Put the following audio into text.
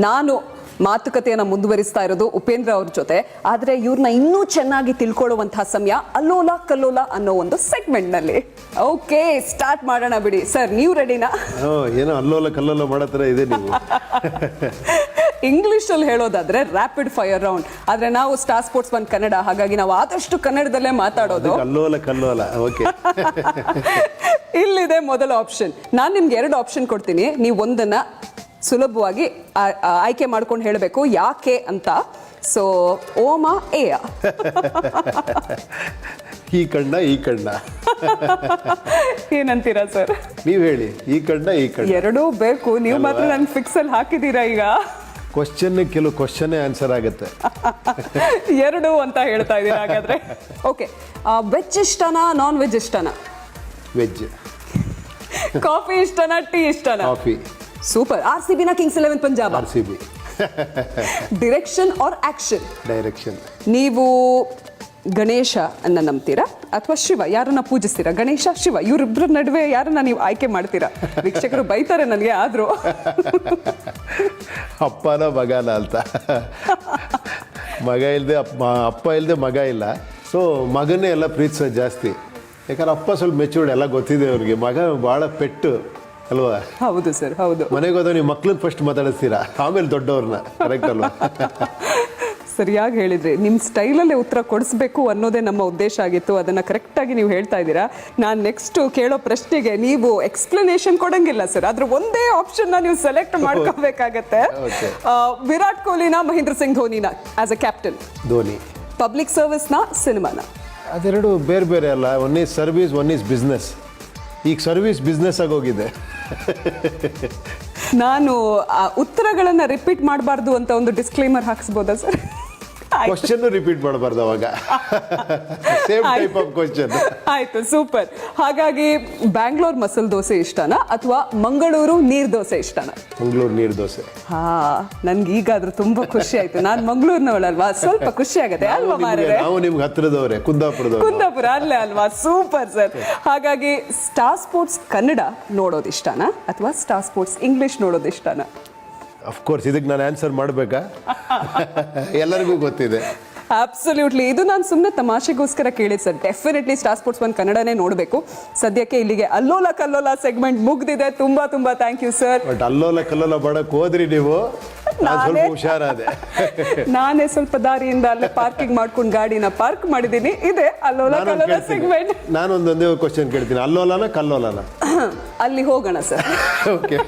ನಾನು ಮಾತುಕತೆಯನ್ನು ಮುಂದುವರಿಸ್ತಾ ಇರೋದು ಉಪೇಂದ್ರ ಅವ್ರ ಜೊತೆ. ಆದರೆ ಇವ್ರನ್ನ ಇನ್ನೂ ಚೆನ್ನಾಗಿ ತಿಳ್ಕೊಳ್ಳುವಂತಹ ಸಮಯ ಅಲ್ಲೋಲ ಕಲ್ಲೋಲ ಅನ್ನೋ ಒಂದು ಸೆಗ್ಮೆಂಟ್ ನಲ್ಲಿ. ಓಕೆ, ಸ್ಟಾರ್ಟ್ ಮಾಡೋಣ ಬಿಡಿ ಸರ್. ನೀವು ರೆಡಿನಾ? ಏನೋ ಅಲ್ಲೋಲ ಕಲ್ಲೋಲ ಮಾಡೋ ಥರ ಇದೆ ನೀವು. ಇಂಗ್ಲಿಷ್ ಅಲ್ಲಿ ಹೇಳೋದಾದ್ರೆ ರ್ಯಾಪಿಡ್ ಫೈರ್ ರೌಂಡ್. ಆದ್ರೆ ನಾವು ಸ್ಟಾರ್ ಸ್ಪೋರ್ಟ್ಸ್ 1 ಕನ್ನಡ, ಹಾಗಾಗಿ ನಾವು ಆದಷ್ಟು ಕನ್ನಡದಲ್ಲೇ ಮಾತಾಡೋದು. ಅಲ್ಲೋಲ ಕಲ್ಲೋಲ. ಓಕೆ. ಇಲ್ಲಿದೆ ಮೊದಲ ಆಪ್ಷನ್. ನಾನು ನಿಮ್ಗೆ 2 ಆಪ್ಷನ್ ಕೊಡ್ತೀನಿ, ನೀವು ಒಂದನ್ನ ಸುಲಭವಾಗಿ ಆಯ್ಕೆ ಮಾಡ್ಕೊಂಡು ಹೇಳಬೇಕು ಯಾಕೆ ಅಂತ. ಸೊ ಓಮ ಎಯ. ಈ ಕಣ್ಣ ಈ ಕಣ್ಣ ಏನಂತೀರಾ ಸರ್? ನೀವ್ ಹೇಳಿ. ಈ ಕಣ್ಣ ಈ ಕಣ್ಣ ಎರಡೂ ಬೇಕು. ನೀವು ಮಾತ್ರ ನನ್ ಫಿಕ್ಸ್ ಅಲ್ಲಿ ಹಾಕಿದೀರಾ. ಈಗ ಕ್ವಶನ್ ಕೆಲವು ಕ್ವಶನ್ ಆನ್ಸರ್ ಆಗುತ್ತೆ. 2 ಅಂತ ಹೇಳ್ತಾ ಇದೀರಾ ಹಾಗಾದ್ರೆ. ಓಕೆ, ವೆಜ್ ಇಷ್ಟನಾ ನಾನ್ ವೆಜ್ ಇಷ್ಟನಾ? ವೆಜ್. ಕಾಫಿ ಇಷ್ಟನಾ ಟೀ ಇಷ್ಟನಾ? ಕಾಫಿ. ಸೂಪರ್. RCB ನಾ Kings 11 Punjab? RCB. Direction or action? Direction. ನೀವು ಗಣೇಶ ಅನ್ನ ನಂಬ್ತೀರಾ ಅಥವಾ ಶಿವ? ಯಾರನ್ನ ಪೂಜಿಸ್ತೀರಾ? ಗಣೇಶ ಶಿವ ಇವರಿಬ್ಬರ ನಡುವೆ ಯಾರನ್ನ ನೀವು ಆಯ್ಕೆ ಮಾಡ್ತೀರಾ? ವೀಕ್ಷಕರು ಬೈತಾರೆ ನನಗೆ, ಆದ್ರೂ ಅಪ್ಪನ ಮಗನ ಅಂತ. ಮಗ ಇಲ್ಲದೆ ಅಪ್ಪ ಇಲ್ಲದೆ ಮಗ ಇಲ್ಲ. ಸೊ ಮಗನೇ ಎಲ್ಲ ಪ್ರೀತಿಸೋದು ಜಾಸ್ತಿ. ಯಾಕಂದ್ರೆ ಅಪ್ಪ ಸ್ವಲ್ಪ ಮೆಚೂರ್ಡ್, ಎಲ್ಲ ಗೊತ್ತಿದೆ ಅವ್ರಿಗೆ. ಮಗ ಭಾಳ ಪೆಟ್ಟು ಅಲ್ವಾ? ಹೌದು ಸರ್, ಹೌದು. ಮನೆಗೆ ಹೋದ ನೀವು ಮಕ್ಳನ್ನ ಫಸ್ಟ್ ಮಾತಾಡಿಸ್ತೀರಾ, ಆಮೇಲೆ ದೊಡ್ಡವ್ರನ್ನ. ಕರೆಕ್ಟ್ ಅಲ್ವಾ? ಸರಿಯಾಗಿ ಹೇಳಿದ್ರಿ. ನಿಮ್ಮ ಸ್ಟೈಲಲ್ಲೇ ಉತ್ತರ ಕೊಡಿಸ್ಬೇಕು ಅನ್ನೋದೇ ನಮ್ಮ ಉದ್ದೇಶ ಆಗಿತ್ತು. ಅದನ್ನು ಕರೆಕ್ಟಾಗಿ ನೀವು ಹೇಳ್ತಾ ಇದ್ದೀರಾ. ನಾನು ನೆಕ್ಸ್ಟ್ ಕೇಳೋ ಪ್ರಶ್ನೆಗೆ ನೀವು ಎಕ್ಸ್ಪ್ಲನೇಷನ್ ಕೊಡಂಗಿಲ್ಲ ಸರ್, ಆದ್ರೆ ಒಂದೇ ಆಪ್ಷನ್ನ ನೀವು ಸೆಲೆಕ್ಟ್ ಮಾಡ್ಕೋಬೇಕಾಗತ್ತೆ. ವಿರಾಟ್ ಕೊಹ್ಲಿನ ಮಹೇಂದ್ರ ಸಿಂಗ್ ಧೋನಿನ as a captain? Dhoni. Public ಸರ್ವಿಸ್ನ ಸಿನಿಮಾನ? ಅದೆರಡು ಬೇರೆ ಬೇರೆ ಅಲ್ಲ. One is service, one is business. ಈಗ ಸರ್ವಿಸ್ ಬಿಸ್ನೆಸ್ ಆಗೋಗಿದೆ. ನಾನು ಉತ್ತರಗಳನ್ನ ರಿಪೀಟ್ ಮಾಡಬಾರ್ದು ಅಂತ ಒಂದು ಡಿಸ್ಕ್ಲೇಮರ್ ಹಾಕ್ಸ್ಬೋದಾ ಸರ್? ಕ್ವಶನ್ ರಿಪೀಟ್ ಮಾಡಬಾರ್ದು ಅವಾಗ. Same type of question. ಆಯ್ತು, ಸೂಪರ್. ಹಾಗಾಗಿ ಬ್ಯಾಂಗ್ಳೂರ್ ಮಸಾಲೆ ದೋಸೆ ಇಷ್ಟನಾ ಅಥವಾ ಮಂಗಳೂರು ನೀರ್ ದೋಸೆ ಇಷ್ಟನಾ? ಮಂಗಳೂರು ನೀರು ದೋಸೆ. ನನ್ಗೆ ಈಗಾದ್ರೂ ತುಂಬಾ ಖುಷಿ ಆಯ್ತು. ನಾನು ಮಂಗಳೂರಿನವಳಲ್ವಾ, ಸ್ವಲ್ಪ ಖುಷಿ ಆಗತ್ತೆ ಅಲ್ವಾ ಮಾರೇ? ನಾವು ನಿಮ್ಗೆ ಹತ್ತಿರದವ್ರೆ, ಕುಂದಾಪುರ ಅಲ್ಲೇ ಅಲ್ವಾ? Super sir. ಹಾಗಾಗಿ ಸ್ಟಾರ್ ಸ್ಪೋರ್ಟ್ಸ್ ಕನ್ನಡ ನೋಡೋದು ಇಷ್ಟನಾ ಅಥವಾ ಸ್ಟಾರ್ ಸ್ಪೋರ್ಟ್ಸ್ ಇಂಗ್ಲಿಷ್ ನೋಡೋದು ಇಷ್ಟನಾ? ಅಫ್ಕೋರ್ಸ್ ಇದಕ್ಕೆ ನಾನು ಆನ್ಸರ್ ಮಾಡಬೇಕಾ? ಎಲ್ಲರಿಗೂ ಗೊತ್ತಿದೆ. ಅಬ್ಸಲ್ಯೂಟ್ಲಿ. ಇದು ನಾನು ಸುಮ್ಮನೆ ತಮಾಷೆಗೋಸ್ಕರ ಕೇಳಿದ್ ಸರ್. ಡೆಫಿನೆಟ್ಲಿ ಸ್ಟಾರ್ ಸ್ಪೋರ್ಟ್ಸ್ 1 ಕನ್ನಡನೇ ನೋಡಬೇಕು. ಸದ್ಯಕ್ಕೆ ಇಲ್ಲಿಗೆ ಅಲ್ಲೋಲ ಕಲ್ಲೋಲ ಸೆಗ್ಮೆಂಟ್ ಮುಗ್ದಿದೆ. ತುಂಬಾ ತುಂಬಾ ಥ್ಯಾಂಕ್ ಯು ಸರ್. ಬಟ್ ಅಲ್ಲೋಲ ಕಲ್ಲೋಲ ಮಾಡಕ್ ಹೋದ್ರಿ ನೀವು, ಸ್ವಲ್ಪ ಹುಷಾರಾದೆ. ನಾನೇ ಸ್ವಲ್ಪ ದಾರಿಯಿಂದ ಅಲ್ಲೇ ಪಾರ್ಕಿಂಗ್ ಮಾಡ್ಕೊಂಡು ಗಾಡಿನ ಪಾರ್ಕ್ ಮಾಡಿದ್ದೀನಿ. ಇದೆ ಅಲ್ಲೋಲ ಕಲ್ಲೋಲ ಸೆಗ್ಮೆಂಟ್. ನಾನೊಂದೊಂದೇ ಕ್ವಶನ್ ಕೇಳ್ತೀನಿ, ಅಲ್ಲೋಲನ ಕಲ್ಲೋಲನ? ಅಲ್ಲಿ ಹೋಗೋಣ ಸರ್. ಓಕೆ.